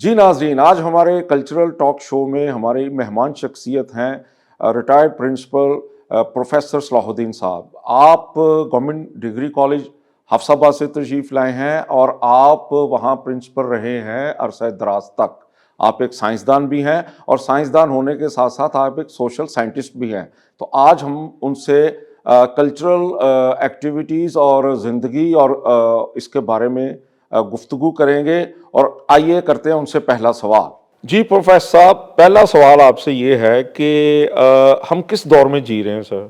جی ناظرین، آج ہمارے کلچرل ٹاک شو میں ہماری مہمان شخصیت ہیں ریٹائرڈ پرنسپل پروفیسر صلاح الدین صاحب۔ آپ گورنمنٹ ڈگری کالج حفص آباد سے تشریف لائے ہیں اور آپ وہاں پرنسپل رہے ہیں عرصہ دراز تک۔ آپ ایک سائنسدان بھی ہیں اور سائنسدان ہونے کے ساتھ ساتھ آپ ایک سوشل سائنٹسٹ بھی ہیں۔ تو آج ہم ان سے کلچرل ایکٹیویٹیز اور زندگی اور اس کے بارے میں گفتگو کریں گے، اور آئیے کرتے ہیں ان سے پہلا سوال۔ جی پروفیسر صاحب، پہلا سوال آپ سے یہ ہے کہ ہم کس دور میں جی رہے ہیں سر؟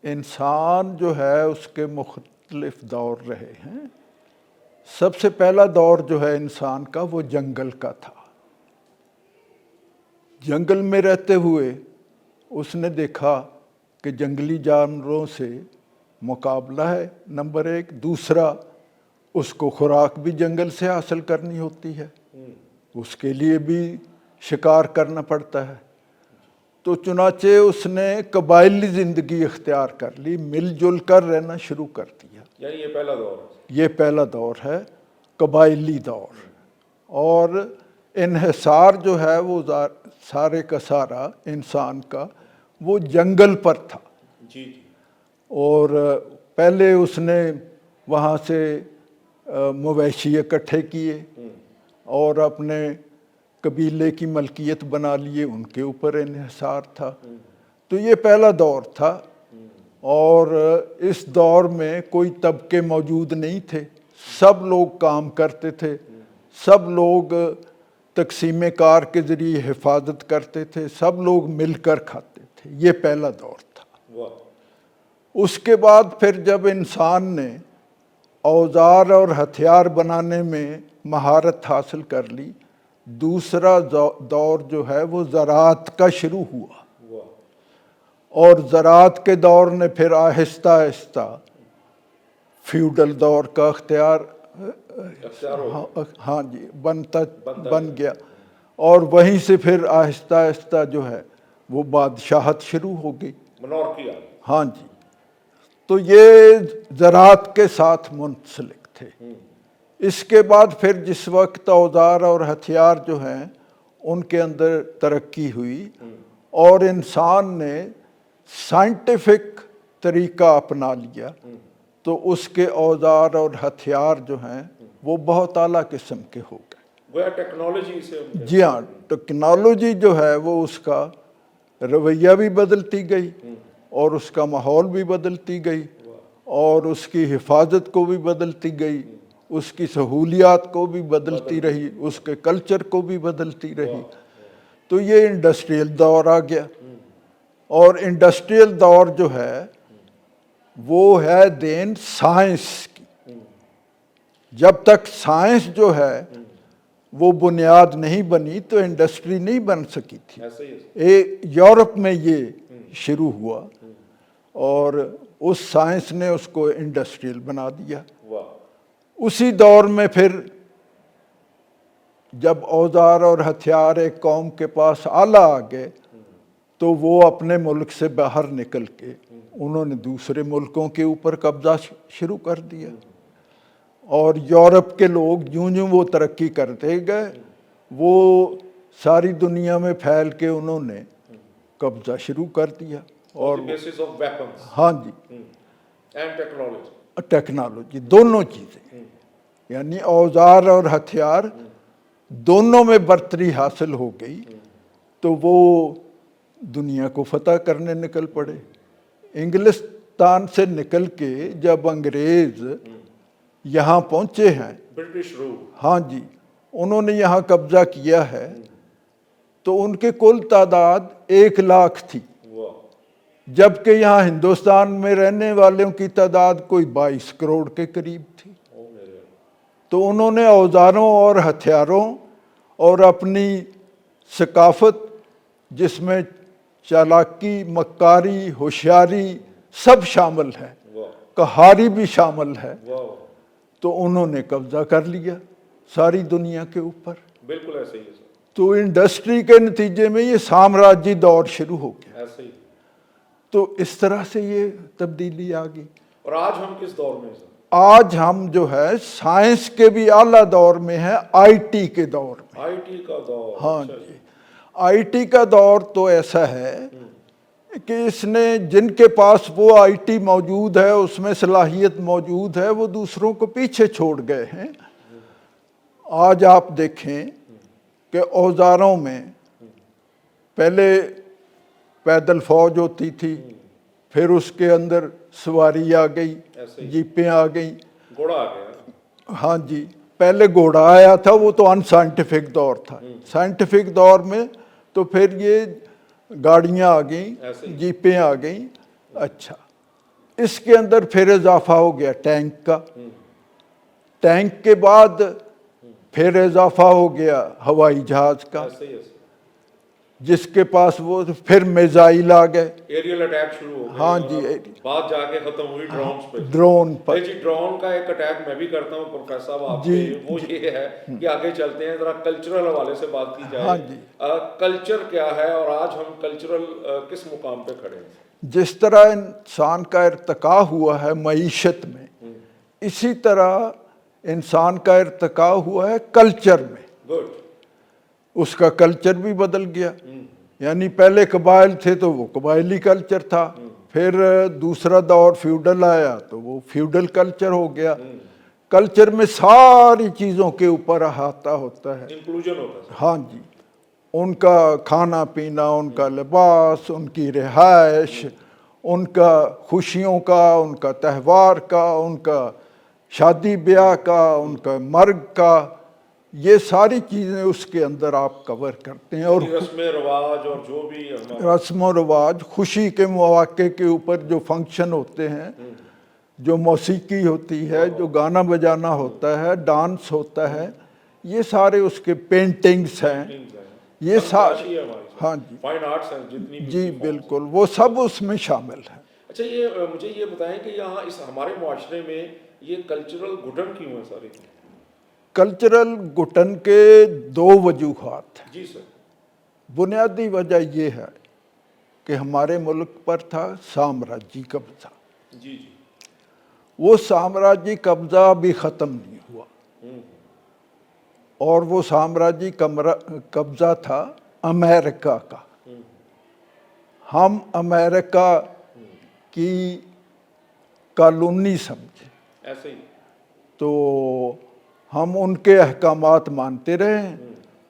انسان جو ہے اس کے مختلف دور رہے ہیں۔ سب سے پہلا دور جو ہے انسان کا وہ جنگل کا تھا۔ جنگل میں رہتے ہوئے اس نے دیکھا کہ جنگلی جانوروں سے مقابلہ ہے نمبر ایک، دوسرا اس کو خوراک بھی جنگل سے حاصل کرنی ہوتی ہے، اس کے لیے بھی شکار کرنا پڑتا ہے۔ تو چنانچہ اس نے قبائلی زندگی اختیار کر لی، مل جل کر رہنا شروع کر دیا۔ یعنی یہ پہلا دور ہے؟ یہ پہلا دور ہے، قبائلی دور۔ اور انحصار جو ہے وہ سارے کا سارا انسان کا وہ جنگل پر تھا۔ جی۔ اور پہلے اس نے وہاں سے مویشی اکٹھے کیے اور اپنے قبیلے کی ملکیت بنا لیے، ان کے اوپر انحصار تھا۔ تو یہ پہلا دور تھا، اور اس دور میں کوئی طبقے موجود نہیں تھے، سب لوگ کام کرتے تھے، سب لوگ تقسیم کار کے ذریعے حفاظت کرتے تھے، سب لوگ مل کر کھاتے تھے۔ یہ پہلا دور تھا۔ اس کے بعد پھر جب انسان نے اوزار اور ہتھیار بنانے میں مہارت حاصل کر لی، دوسرا دور جو ہے وہ زراعت کا شروع ہوا، اور زراعت کے دور نے پھر آہستہ آہستہ فیوڈل دور کا ہاں جی بن گیا، اور وہیں سے پھر آہستہ آہستہ جو ہے وہ بادشاہت شروع ہو گئی، منارکی۔ ہاں جی۔ تو یہ زراعت کے ساتھ منسلک تھے۔ اس کے بعد پھر جس وقت اوزار اور ہتھیار جو ہیں ان کے اندر ترقی ہوئی اور انسان نے سائنٹیفک طریقہ اپنا لیا، تو اس کے اوزار اور ہتھیار جو ہیں وہ بہت اعلیٰ قسم کے ہو گئے۔ ٹیکنالوجی سے جی ہاں، ٹیکنالوجی جو ہے وہ اس کا رویہ بھی بدلتی گئی، اور اس کا ماحول بھی بدلتی گئی، اور اس کی حفاظت کو بھی بدلتی گئی، اس کی سہولیات کو بھی بدلتی رہی، اس کے کلچر کو بھی بدلتی رہی۔ تو یہ انڈسٹریل دور آ گیا، اور انڈسٹریل دور جو ہے وہ ہے دین سائنس کی۔ جب تک سائنس جو ہے وہ بنیاد نہیں بنی تو انڈسٹری نہیں بن سکی تھی۔ یورپ میں یہ شروع ہوا، اور اس سائنس نے اس کو انڈسٹریل بنا دیا۔ اسی دور میں پھر جب اوزار اور ہتھیار ایک قوم کے پاس اعلیٰ آ گئے، تو وہ اپنے ملک سے باہر نکل کے انہوں نے دوسرے ملکوں کے اوپر قبضہ شروع کر دیا، اور یورپ کے لوگ جوں جوں وہ ترقی کرتے گئے، وہ ساری دنیا میں پھیل کے انہوں نے قبضہ شروع کر دیا۔ اور ہاں جی، ٹیکنالوجی دونوں چیزیں، یعنی اوزار اور ہتھیار دونوں میں برتری حاصل ہو گئی، تو وہ دنیا کو فتح کرنے نکل پڑے۔ انگلستان سے نکل کے جب انگریز یہاں پہنچے ہیں، برٹش رول، ہاں جی، انہوں نے یہاں قبضہ کیا ہے، تو ان کے کل تعداد 1,00,000 تھی، جبکہ یہاں ہندوستان میں رہنے والوں کی تعداد کوئی 22 کروڑ کے قریب تھی۔ تو انہوں نے اوزاروں اور ہتھیاروں اور اپنی ثقافت، جس میں چالاکی، مکاری، ہوشیاری سب شامل ہے، قہاری بھی شامل ہے، تو انہوں نے قبضہ کر لیا ساری دنیا کے اوپر۔ بالکل ایسے ہی ہے۔ تو انڈسٹری کے نتیجے میں یہ سامراجی دور شروع ہو گیا۔ ایسے ہی۔ تو اس طرح سے یہ تبدیلی آ گئی۔ اور آج ہم کس دور میں ہیں؟ آج ہم جو ہے سائنس کے بھی اعلیٰ دور میں ہیں، آئی ٹی کے دور میں۔ آئی ٹی کا دور، ہاں اچھا جی، آئی ٹی کا دور تو ایسا ہے کہ اس نے جن کے پاس وہ آئی ٹی موجود ہے، اس میں صلاحیت موجود ہے، وہ دوسروں کو پیچھے چھوڑ گئے ہیں۔ آج آپ دیکھیں کہ اوزاروں میں پہلے پیدل فوج ہوتی تھی، پھر اس کے اندر سواری آ گئی، ایسے ہی جیپیں آ گئیں۔ گھوڑا آ گیا۔ ہاں جی، پہلے گھوڑا آیا تھا، وہ تو ان سائنٹیفک دور تھا۔ سائنٹیفک دور میں تو پھر یہ گاڑیاں آ گئیں، ایسے ہی جیپیں آ گئیں۔ اچھا، اس کے اندر پھر اضافہ ہو گیا ٹینک کا، ٹینک کے بعد پھر اضافہ ہو گیا ہوائی جہاز کا، ایسے ہی ایسے جس کے پاس وہ پھر میزائل آ گئے۔ ایریل اٹیک شروع ہو گئے، ہاں اور جی، اب بات جا کے ختم ہوئی ڈرونز پہ۔ ڈرون پر۔ جی، ڈرون کا ایک اٹیک میں بھی کرتا ہوں پروفیسر صاحب آپ جی پہ، وہ یہ ہے کہ آگے چلتے ہیں، ذرا کلچرل حوالے سے بات کی ہاں جائے۔ جی، کلچر کیا ہے اور آج ہم کلچرل کس مقام پہ کھڑے ہیں؟ جس طرح انسان کا ارتقاء ہوا ہے معیشت میں، اسی طرح انسان کا ارتقاء ہوا ہے کلچر میں۔ گڈ۔ اس کا کلچر بھی بدل گیا، یعنی پہلے قبائل تھے تو وہ قبائلی کلچر تھا، پھر دوسرا دور فیوڈل آیا تو وہ فیوڈل کلچر ہو گیا۔ کلچر میں ساری چیزوں کے اوپر احاطہ ہوتا ہے۔ انکلوژن ہوتا ہے۔ ہاں جی، ان کا کھانا پینا، ان کا لباس، ان کی رہائش، ان کا خوشیوں کا، ان کا تہوار کا، ان کا شادی بیاہ کا، ان کا مرگ کا، یہ ساری چیزیں اس کے اندر آپ کور کرتے ہیں۔ اور رسم رواج اور جو بھی ہمارا رسم و رواج، خوشی کے مواقع کے اوپر جو فنکشن ہوتے ہیں، جو موسیقی ہوتی ہے، جو گانا بجانا ہوتا ہے، ڈانس ہوتا ہے، یہ سارے اس کے پینٹنگز ہیں، یہ نقاشی ہے ہماری، ہاں جی، فائن آرٹس ہیں جتنی بھی جی اس کی forms ہیں۔ بالکل، وہ سب اس میں شامل ہے۔ اچھا، یہ مجھے یہ بتائیں کہ یہاں اس ہمارے معاشرے میں یہ کلچرل گھٹن کیوں ہے سارے؟ کلچرل گھٹن کے دو وجوہات ہیں۔ جی سر۔ بنیادی وجہ یہ ہے کہ ہمارے ملک پر تھا سامراجی قبضہ، جی جی۔ وہ سامراجی قبضہ ابھی ختم نہیں ہوا، اور وہ سامراجی قبضہ تھا امریکہ کا۔ ہم امریکہ کی کالونی سمجھے، ایسے ہی تو ہم ان کے احکامات مانتے رہے ہیں،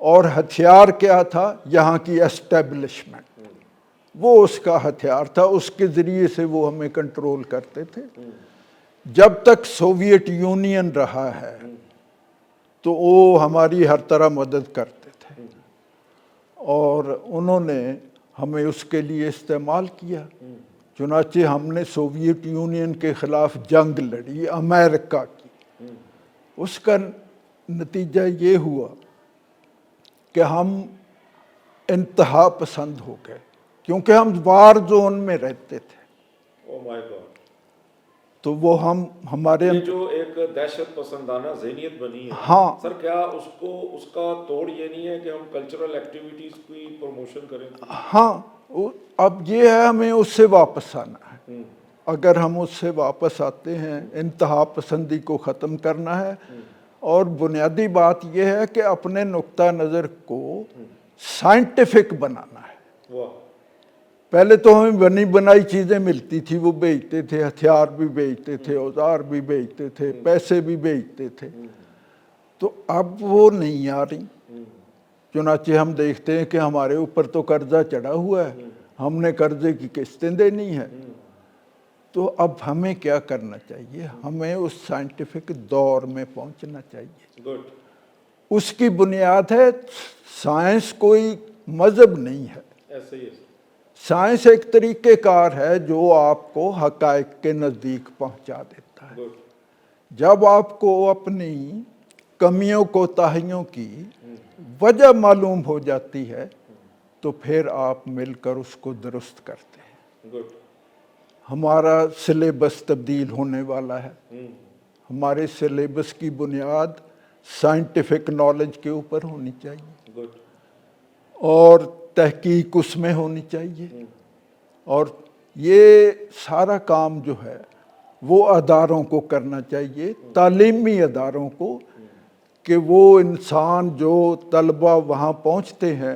اور ہتھیار کیا تھا؟ یہاں کی اسٹیبلشمنٹ، وہ اس کا ہتھیار تھا، اس کے ذریعے سے وہ ہمیں کنٹرول کرتے تھے۔ جب تک سوویت یونین رہا ہے تو وہ ہماری ہر طرح مدد کرتے تھے، اور انہوں نے ہمیں اس کے لیے استعمال کیا۔ چنانچہ ہم نے سوویت یونین کے خلاف جنگ لڑی، امریکہ کی۔ اس کا نتیجہ یہ ہوا کہ ہم انتہا پسند ہو گئے، کیونکہ ہم وار زون میں رہتے تھے، او مائی گاڈ۔ تو وہ ہمارے یہ جو ایک دہشت پسندانہ ذہنیت بنی ہے، ہاں سر، کیا اس کا توڑ یہ نہیں ہے کہ ہم کلچرل ایکٹیویٹیز کی پروموشن کریں؟ ہاں، اب یہ ہے ہمیں اس سے واپس آنا ہے۔ اگر ہم اس سے واپس آتے ہیں، انتہا پسندی کو ختم کرنا ہے، اور بنیادی بات یہ ہے کہ اپنے نقطہ نظر کو سائنٹیفک بنانا ہے۔ واہ۔ پہلے تو ہمیں بنی بنائی چیزیں ملتی تھی، وہ بیچتے تھے، ہتھیار بھی بیچتے تھے، اوزار بھی بیچتے تھے، پیسے بھی بیچتے تھے، تو اب وہ نہیں آ رہی۔ چنانچہ ہم دیکھتے ہیں کہ ہمارے اوپر تو قرضہ چڑھا ہوا ہے، ہم نے قرضے کی قسطیں دینی ہے۔ تو اب ہمیں کیا کرنا چاہیے؟ ہمیں اس سائنٹیفک دور میں پہنچنا چاہیے۔ گڈ۔ اس کی بنیاد ہے سائنس، کوئی مذہب نہیں ہے۔ ایسے ہی ہے۔ سائنس ایک طریقہ کار ہے جو آپ کو حقائق کے نزدیک پہنچا دیتا ہے۔ گڈ۔ جب آپ کو اپنی کمیوں کوتاہیوں کی وجہ معلوم ہو جاتی ہے تو پھر آپ مل کر اس کو درست کرتے ہیں۔ گڈ۔ ہمارا سلیبس تبدیل ہونے والا ہے۔ ہمارے سلیبس کی بنیاد سائنٹیفک نالج کے اوپر ہونی چاہیے، گڈ۔ اور تحقیق اس میں ہونی چاہیے، اور یہ سارا کام جو ہے وہ اداروں کو کرنا چاہیے، تعلیمی اداروں کو، کہ وہ انسان جو طلبہ وہاں پہنچتے ہیں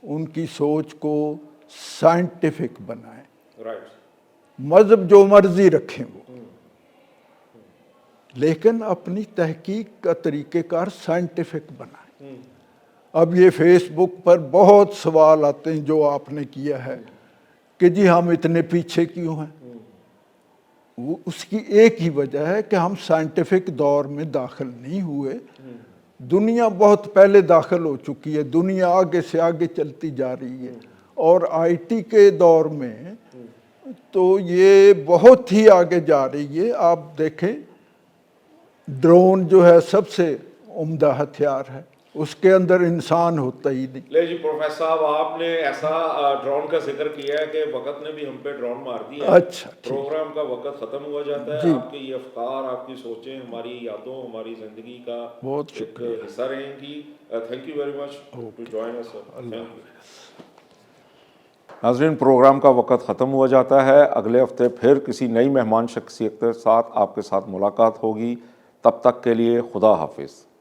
ان کی سوچ کو سائنٹیفک بنائیں، مذہب جو مرضی رکھیں وہ، لیکن اپنی تحقیق کا طریقہ کار سائنٹیفک بنائیں۔ اب یہ فیس بک پر بہت سوال آتے ہیں جو آپ نے کیا ہے کہ جی ہم اتنے پیچھے کیوں ہیں؟ اس کی ایک ہی وجہ ہے کہ ہم سائنٹیفک دور میں داخل نہیں ہوئے۔ دنیا بہت پہلے داخل ہو چکی ہے، دنیا آگے سے آگے چلتی جا رہی ہے، اور آئی ٹی کے دور میں تو یہ بہت ہی آگے جا رہی ہے۔ آپ دیکھیں ڈرون جو ہے سب سے عمدہ ہتھیار ہے، اس کے اندر انسان ہوتا ہی نہیں۔ لے جی پروفیسر صاحب، آپ نے ایسا ڈرون کا ذکر کیا ہے کہ وقت نے بھی ہم پہ ڈرون مار دیا ہے۔ اچھا پروگرام کا وقت ختم ہوا جاتا ہے۔ جی، آپ کے یہ افکار، آپ کی سوچیں ہماری یادوں، ہماری زندگی کا بہت ایک شکریہ۔ حصہ رہیں گی۔ Thank you very much to join us sir, thank you. ناظرین، پروگرام کا وقت ختم ہوا جاتا ہے۔ اگلے ہفتے پھر کسی نئی مہمان شخصیت کے ساتھ آپ کے ساتھ ملاقات ہوگی۔ تب تک کے لیے خدا حافظ۔